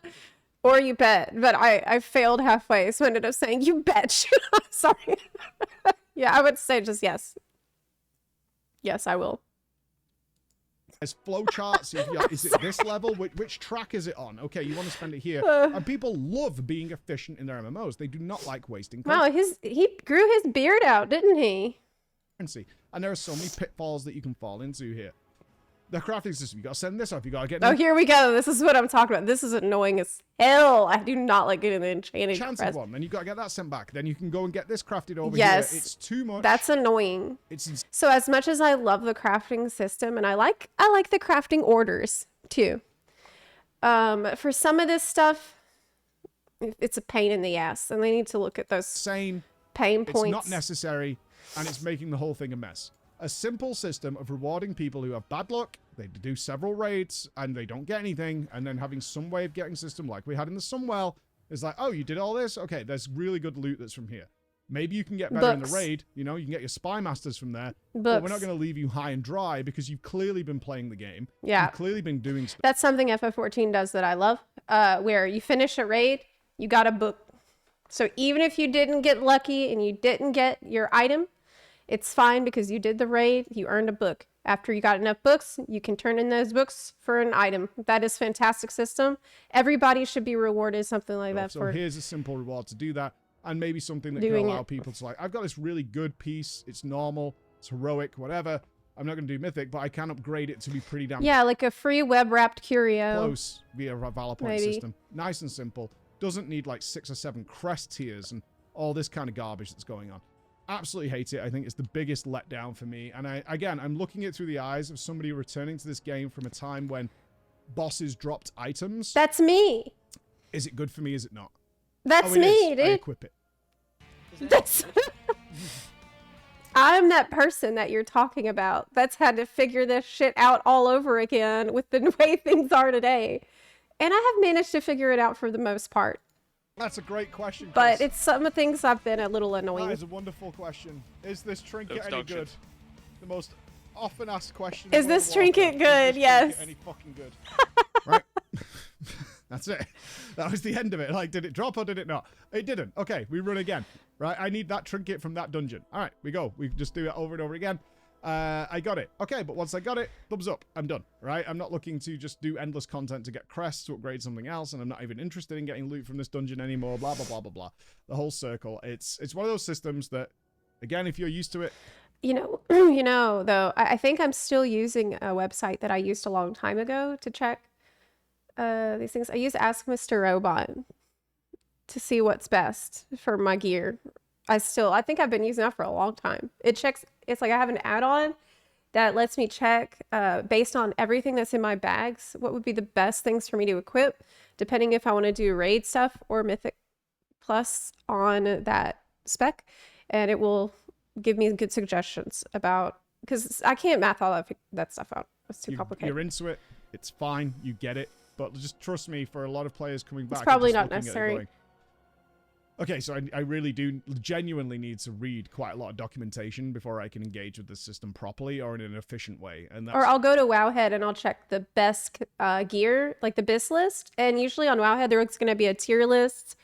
or you bet, but I failed halfway, so I ended up saying you betcha. Sorry. Yeah, I would say just yes. Yes, I will. There's flowcharts. Is it this level? Which track is it on? Okay, you want to spend it here. And people love being efficient in their MMOs. They do not like wasting Wow, he grew his beard out, didn't he? currency. And there are so many pitfalls that you can fall into here. The crafting system, you gotta send this up, you gotta get Oh, here we go. This is what I'm talking about. This is annoying as hell. I do not like getting the enchanting chance crest. of one, then you gotta get that sent back. Then you can go and get this crafted over Yes, here. It's too much. That's annoying. It's So as much as I love the crafting system, and I like the crafting orders too. For some of this stuff, it's a pain in the ass, and they need to look at those insane. pain It's points. not necessary, and it's making the whole thing a mess. a simple system of rewarding people who have bad luck, they do several raids, and they don't get anything, and then having some way of getting system like we had in the Sunwell is like, oh, you did all this? Okay, there's really good loot that's from here. Maybe you can get better in the raid. You know, you can get your spy masters from there. But we're not going to leave you high and dry because you've clearly been playing the game. Yeah. You've clearly been doing stuff. That's something FF14 does that I love, where you finish a raid, you got a book. So even if you didn't get lucky and you didn't get your item, it's fine because you did the raid, you earned a book. After you got enough books, you can turn in those books for an item. That is fantastic system. Everybody should be rewarded something like that. So here's a simple reward to do that. And maybe something that can allow people to like, I've got this really good piece. It's normal. It's heroic, whatever. I'm not going to do Mythic, but I can upgrade it to be pretty damn like a free web-wrapped curio. close via a Valor Point system. Nice and simple. Doesn't need like 6 or 7 crest tiers and all this kind of garbage that's going on. Absolutely hate it. I think it's the biggest letdown for me. And I'm looking at it through the eyes of somebody returning to this game from a time when bosses dropped items. That's me. Is it good for me? Is it not? That's me, dude. I equip it. That's I'm that person that you're talking about that's had to figure this shit out all over again with the way things are today. And I have managed to figure it out for the most part. That's a great question, Chris. But it's some things I've been a little annoying. That is a wonderful question. Is this trinket Those any dog good? shits. The most often asked question. Is this trinket good? Is this Yes. trinket any fucking good? Right. That's it. That was the end of it. Like, did it drop or did it not? It didn't. Okay, we run again. Right, I need that trinket from that dungeon. All right, we go. We just do it over and over again. I got it. Okay, but once I got it, thumbs up. I'm done. Right? I'm not looking to just do endless content to get crests to upgrade something else, and I'm not even interested in getting loot from this dungeon anymore. Blah blah blah blah blah. The whole circle. It's one of those systems that, again, if you're used to it. You know, though, I think I'm still using a website that I used a long time ago to check these things. I use Ask Mr. Robot to see what's best for my gear. I think I've been using that for a long time. It's like I have an add-on that lets me check based on everything that's in my bags, what would be the best things for me to equip, depending if I want to do raid stuff or Mythic Plus on that spec. And it will give me good suggestions about, because I can't math all that stuff out. It's too complicated. You're into it. It's fine. You get it. But just trust me, for a lot of players coming back, it's probably not necessary. Okay, so I really do genuinely need to read quite a lot of documentation before I can engage with the system properly or in an efficient way. And that's... Or I'll go to Wowhead and I'll check the best gear, like the BIS list. And usually on Wowhead, there's going to be a tier list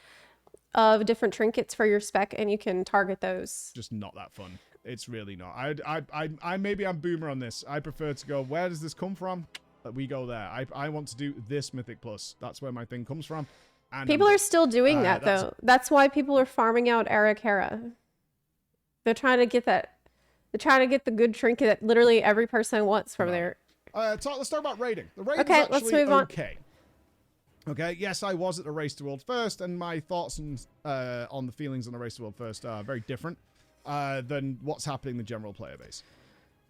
of different trinkets for your spec, and you can target those. Just not that fun. It's really not. I maybe I'm boomer on this. I prefer to go, where does this come from? We go there. I want to do this Mythic Plus. That's where my thing comes from. And people are still doing that, though. That's why people are farming out Arakara. They're trying to get that. They're trying to get the good trinket that literally every person wants from there. Let's talk about raiding. The raiding okay, is actually let's move on. Okay, yes, I was at the Race to World First, and my thoughts and on the feelings on the Race to World First are very different than what's happening in the general player base.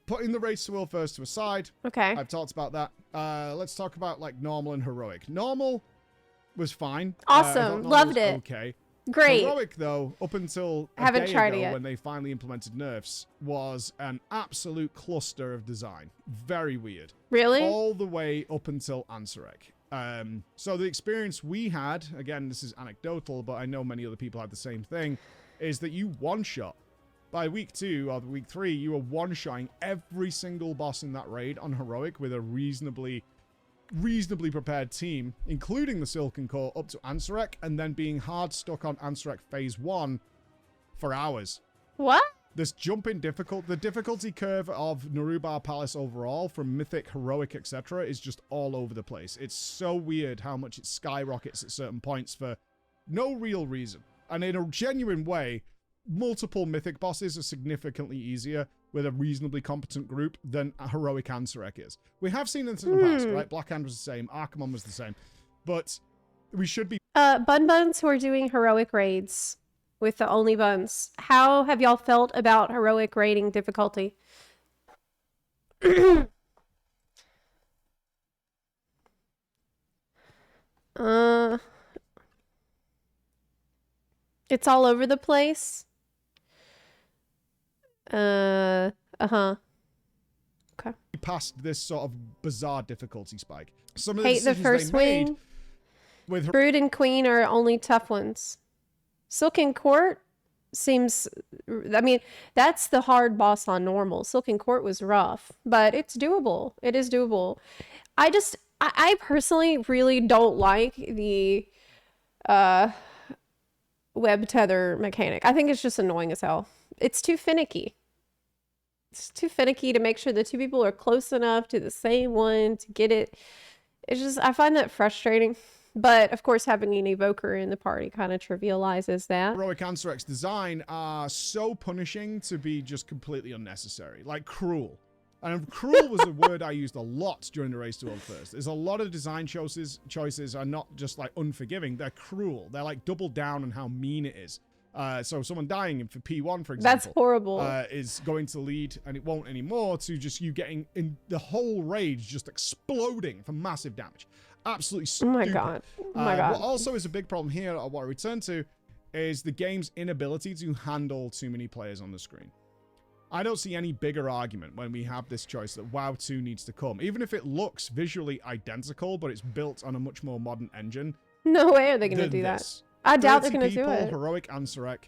Putting the Race to World First to a side, okay, I've talked about that. Let's talk about like normal and heroic. Normal was fine. Awesome, loved it. Okay, great. Heroic though, up until a haven't day tried ago it yet. when they finally implemented nerfs, was an absolute cluster of design. Very weird. Really? All the way up until Ansarek. So the experience we had, again, this is anecdotal, but I know many other people had the same thing, is that you one-shot. By week 2 or week 3, you were one-shotting every single boss in that raid on heroic with a reasonably prepared team, including the Silken Core up to Ansarek, and then being hard stuck on Ansarek Phase 1 for hours. What? This jump in the difficulty curve of Narubar Palace overall, from Mythic, Heroic, etc., is just all over the place. It's so weird how much it skyrockets at certain points for no real reason. And in a genuine way, multiple Mythic bosses are significantly easier with a reasonably competent group than a Heroic Ansarek is. We have seen this in the past, right? Blackhand was the same, Archimon was the same. But we should be... Buns who are doing heroic raids with the only buns. How have y'all felt about heroic raiding difficulty? It's all over the place. Uh-huh. Okay. past this sort of bizarre difficulty spike. Some of Hate the decisions first they made wing. with Brood and Queen are only tough ones. Silken Court seems... I mean, that's the hard boss on normal. Silken Court was rough, but it's doable. It is doable. I personally really don't like the web tether mechanic. I think it's just annoying as hell. It's too finicky. It's too finicky to make sure the two people are close enough to the same one to get it. It's just, I find that frustrating. But of course, having an evoker in the party kind of trivializes that. Heroic Ansorek's design are so punishing to be just completely unnecessary. Like cruel. And cruel was a word I used a lot during the race to World First. There's a lot of design choices are not just like unforgiving, they're cruel. They're like double down on how mean it is. So someone dying for P1, for example, That's horrible. Is going to lead, and it won't anymore, to just you getting in the whole rage just exploding for massive damage. Absolutely stupid. Oh my god. Oh my god. What also is a big problem here, or what I return to, is the game's inability to handle too many players on the screen. I don't see any bigger argument when we have this choice that WoW 2 needs to come. Even if it looks visually identical, but it's built on a much more modern engine. No way are they going to do that. I doubt they're going to do it. Heroic Ansorek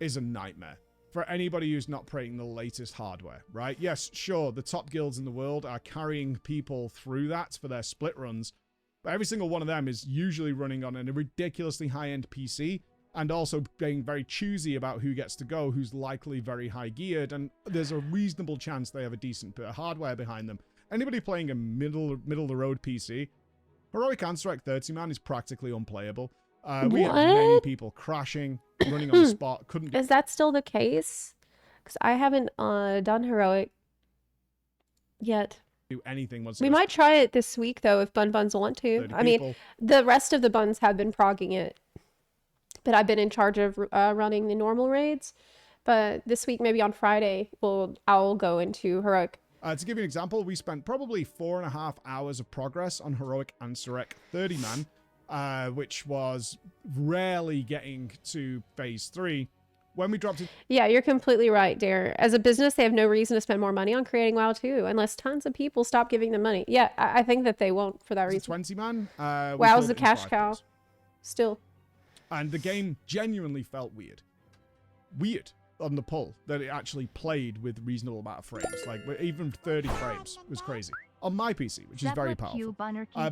is a nightmare for anybody who's not playing the latest hardware, right? Yes, sure, the top guilds in the world are carrying people through that for their split runs, but every single one of them is usually running on a ridiculously high-end PC, and also being very choosy about who gets to go, who's likely very high geared, and there's a reasonable chance they have a decent bit of hardware behind them. Anybody playing a middle of the road PC, Heroic Ansorek 30-man is practically unplayable. We have many people crashing, running on the spot. Couldn't. Is that still the case? Because I haven't done Heroic yet. Do anything once We might try it this week though if buns want to. I mean, the rest of the buns have been progging it, but I've been in charge of running the normal raids. But this week, maybe on Friday, I'll go into Heroic. To give you an example, we spent probably 4.5 hours of progress on Heroic Ansorek 30-man, which was rarely getting to phase 3. When we dropped it... Yeah, you're completely right, Dare. As a business, they have no reason to spend more money on creating WoW 2, unless tons of people stop giving them money. Yeah, I think that they won't for that reason. 20-man? WoW's the cash cow. Still. And the game genuinely felt weird. Weird on the pull, that it actually played with reasonable amount of frames. Like, even 30 frames was crazy. On my PC, which is very powerful.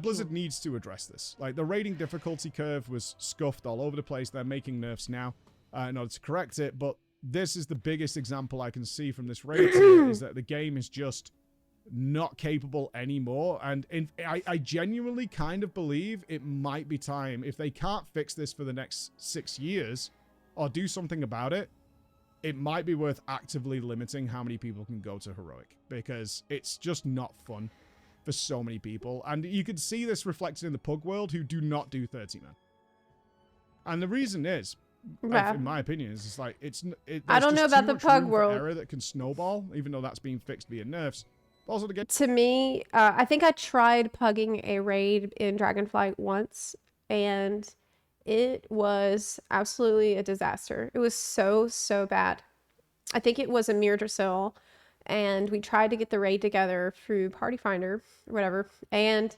Blizzard needs to address this. Like, the rating difficulty curve was scuffed all over the place. They're making nerfs now in order to correct it, but this is the biggest example I can see from this raid tier, is that the game is just not capable anymore. And I genuinely kind of believe it might be time, if they can't fix this for the next 6 years or do something about it, it might be worth actively limiting how many people can go to Heroic, because it's just not fun for so many people. And you can see this reflected in the Pug world, who do not do 30-man. And the reason is, in my opinion, is it's like, I don't know about the Pug world. Error that can snowball, even though that's being fixed via nerfs. Also, to me, I think I tried pugging a raid in Dragonflight once, and it was absolutely a disaster. It was so bad. I think it was a Mirdrasil, and we tried to get the raid together through Party Finder or whatever, and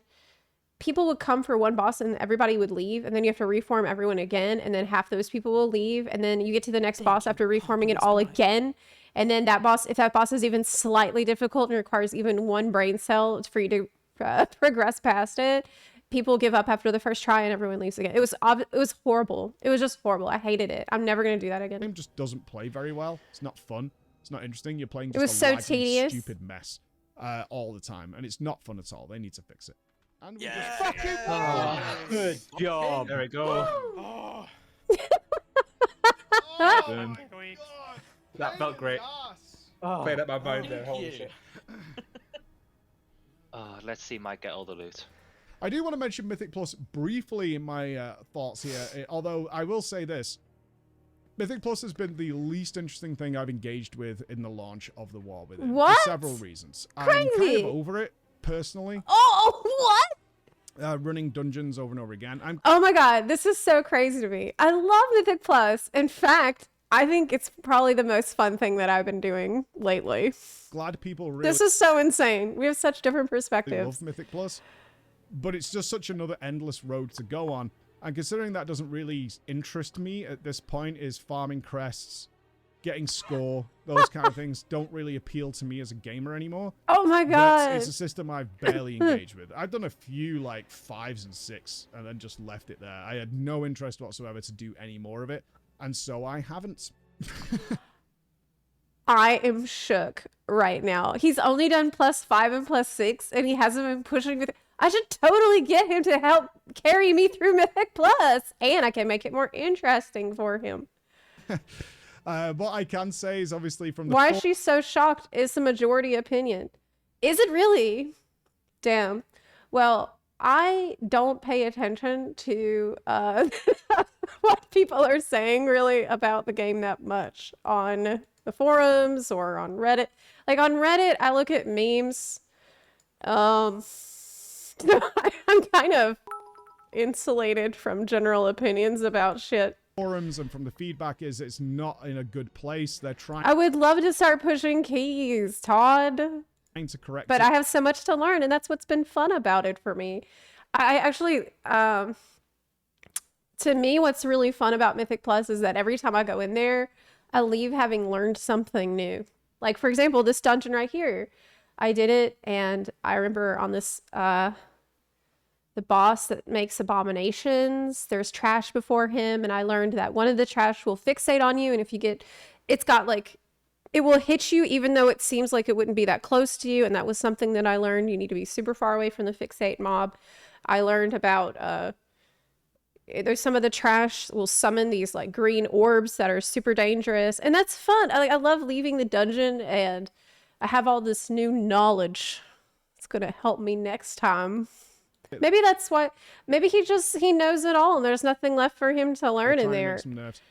people would come for one boss and everybody would leave, and then you have to reform everyone again, and then half those people will leave, and then you get to the next boss after reforming it all again, and then that boss, if that boss is even slightly difficult and requires even one brain cell for you to progress past it, people give up after the first try and everyone leaves again. It was horrible. It was just horrible. I hated it. I'm never going to do that again. The game just doesn't play very well. It's not fun. It's not interesting. You're playing just it was so tedious, stupid mess all the time, and it's not fun at all. They need to fix it. And we Yeah. just fucking Good job. There we go. Oh. Boom. God. That felt great. Oh, Played up my mind there. thank Holy you. shit. Let's see Mike get all the loot. I do want to mention Mythic Plus briefly in my thoughts here, although I will say this. Mythic Plus has been the least interesting thing I've engaged with in the launch of the war with it. What? For several reasons. Crazy. I'm kind of over it, personally. Oh, what? Running dungeons over and over again. Oh my god, this is so crazy to me. I love Mythic Plus. In fact, I think it's probably the most fun thing that I've been doing lately. Glad people really This is so insane. We have such different perspectives. love Mythic Plus, but it's just such another endless road to go on. And considering that doesn't really interest me at this point, is farming crests, getting score, those kind of things don't really appeal to me as a gamer anymore. Oh my god. It's a system I've barely engaged with. I've done a few like 5s and 6 and then just left it there. I had no interest whatsoever to do any more of it, and so I haven't. I am shook right now. He's only done +5 and +6, and he hasn't been pushing with. I should totally get him to help carry me through Mythic Plus, and I can make it more interesting for him. What I can say is obviously from the Why is she so shocked is the majority opinion. Is it really? Damn. Well, I don't pay attention to what people are saying really about the game that much on the forums or on Reddit. Like on Reddit, I look at memes. I'm kind of insulated from general opinions about shit. forums and from the feedback is it's not in a good place. They're trying I would love to start pushing keys, Todd. to correct But it. I have so much to learn, and that's what's been fun about it for me. I actually, to me, what's really fun about Mythic Plus is that every time I go in there, I leave having learned something new. Like, for example, this dungeon right here. I did it, and I remember on this, the boss that makes abominations, there's trash before him, and I learned that one of the trash will fixate on you, and if you get, it's got like, it will hit you even though it seems like it wouldn't be that close to you, and that was something that I learned. You need to be super far away from the fixate mob. I learned about, there's some of the trash will summon these like green orbs that are super dangerous, and that's fun. I love leaving the dungeon, and I have all this new knowledge. It's gonna help me next time. Maybe that's why. Maybe he knows it all, and there's nothing left for him to learn in there. Some nerfs.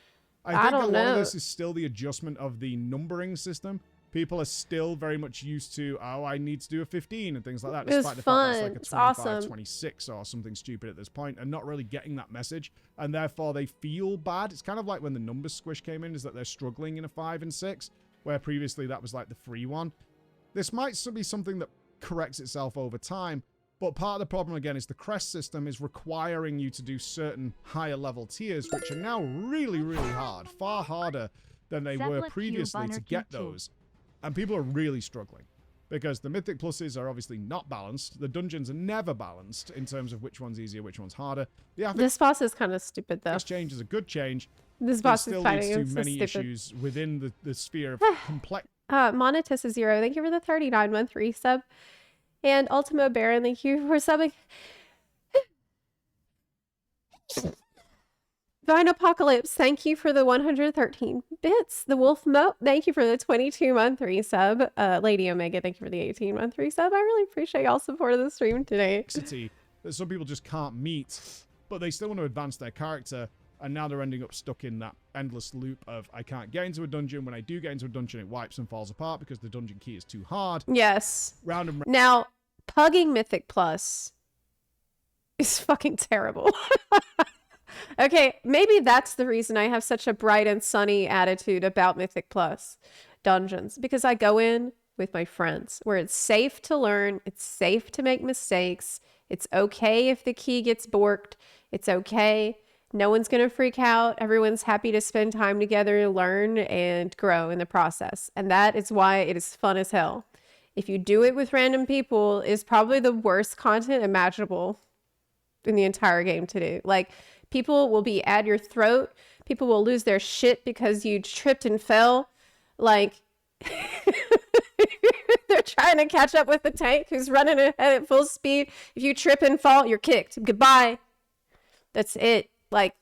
I I think don't a lot know. of this is still the adjustment of the numbering system. People are still very much used to, oh, I need to do a 15 and things like that. It was Despite the fun. fact that It's it's like a 25, awesome. 26 or something stupid at this point, and not really getting that message, and therefore they feel bad. It's kind of like when the numbers squish came in, is that they're struggling in a 5 and 6, where previously that was like the free one. This might be something that corrects itself over time, but part of the problem, again, is the crest system is requiring you to do certain higher level tiers, which are now really, really hard. Far harder than they were Zepla Q, previously to Bunner get Q2. those. And people are really struggling. Because the Mythic Pluses are obviously not balanced. The dungeons are never balanced in terms of which one's easier, which one's harder. The affix This boss is kind of stupid though. change is a good change. This It boss is still fighting. leads to It's so many stupid. issues within the sphere of complex. Monetus is 0. Thank you for the 39-month resub. And Ultimo Baron, thank you for subbing. Vine Apocalypse, thank you for the 113 bits. The Wolf Moat, thank you for the 22-month resub. Lady Omega, thank you for the 18-month resub. I really appreciate y'all's support of the stream today. Complexity that some people just can't meet, but they still want to advance their character, and now they're ending up stuck in that endless loop of I can't get into a dungeon. When I do get into a dungeon, it wipes and falls apart because the dungeon key is too hard. Yes. Round and round. Now, pugging Mythic Plus is fucking terrible. Okay, maybe that's the reason I have such a bright and sunny attitude about Mythic Plus dungeons, because I go in with my friends where it's safe to learn, it's safe to make mistakes, it's okay if the key gets borked, it's okay. No one's going to freak out. Everyone's happy to spend time together, learn, and grow in the process. And that is why it is fun as hell. If you do it with random people, it's probably the worst content imaginable in the entire game to do. Like, people will be at your throat. People will lose their shit because you tripped and fell. Like, they're trying to catch up with the tank who's running ahead at full speed. If you trip and fall, you're kicked. Goodbye. That's it. Like,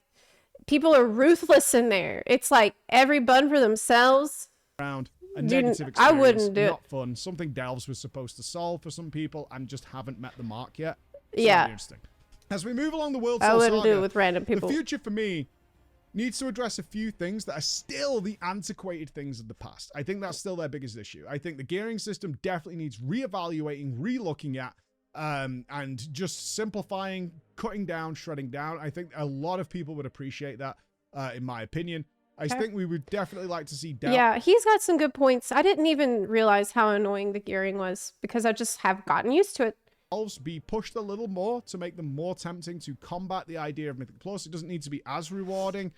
people are ruthless in there. It's like every bun for themselves. A Dude, negative experience. I wouldn't do it. Not fun. Something Delves was supposed to solve for some people and just haven't met the mark yet. So Yeah. it'll be interesting. As we move along the World I Tour wouldn't do Saga, it with random people. the future for me needs to address a few things that are still the antiquated things of the past. I think that's still their biggest issue. I think the gearing system definitely needs reevaluating, relooking at, and just simplifying, cutting down, shredding down. I think a lot of people would appreciate that, in my opinion. I think we would definitely like to see Delve. Yeah, he's got some good points. I didn't even realize how annoying the gearing was because I just have gotten used to it. Be pushed a little more to make them more tempting to combat the idea of Mythic Plus. It doesn't need to be as rewarding.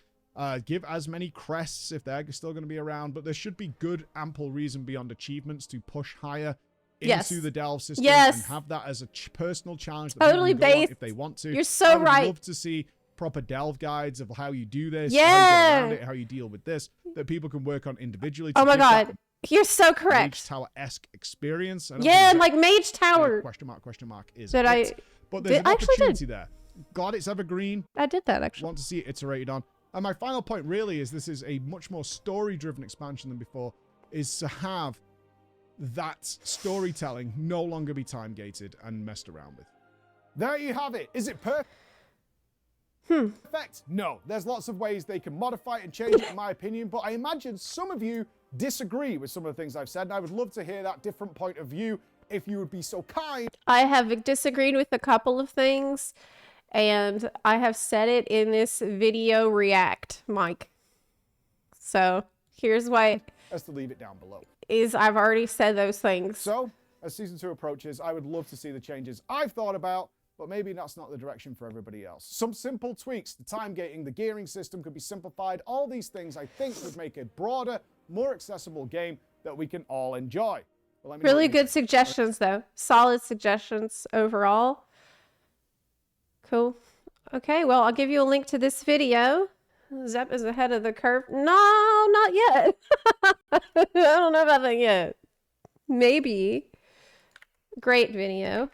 Give as many crests if they're still going to be around, but there should be good, ample reason beyond achievements to push higher into the delve system and have that as a personal challenge that totally people can go on based. if they want to. You're so right. I would love to see proper delve guides of how you do this, how you Yeah. get around it, how you deal with this, that people can work on individually. Oh my give that god, you're so Mage correct. Tower-esque experience. Yeah, like Mage Tower. Question mark is That it. But there's an I actually did. opportunity there. Glad it's evergreen. I did that actually. Want to see it iterated on. And my final point really is this is a much more story-driven expansion than before, is to have that storytelling no longer be time-gated and messed around with. There you have it. Is it perfect? Perfect? No. There's lots of ways they can modify it and change it, in my opinion, but I imagine some of you disagree with some of the things I've said, and I would love to hear that different point of view if you would be so kind. I have disagreed with a couple of things, and I have said it in this video react, Mike. So here's why As to leave it down below. I've already said those things. So, as Season 2 approaches, I would love to see the changes I've thought about, but maybe that's not the direction for everybody else. Some simple tweaks, the time gating, the gearing system could be simplified. All these things I think would make a broader, more accessible game that we can all enjoy. Well, let me know Really what you good suggestions, though. Solid suggestions overall. Cool. Okay, well, I'll give you a link to this video. Zep is ahead of the curve. No, not yet. I don't know about that yet. Maybe. Great video.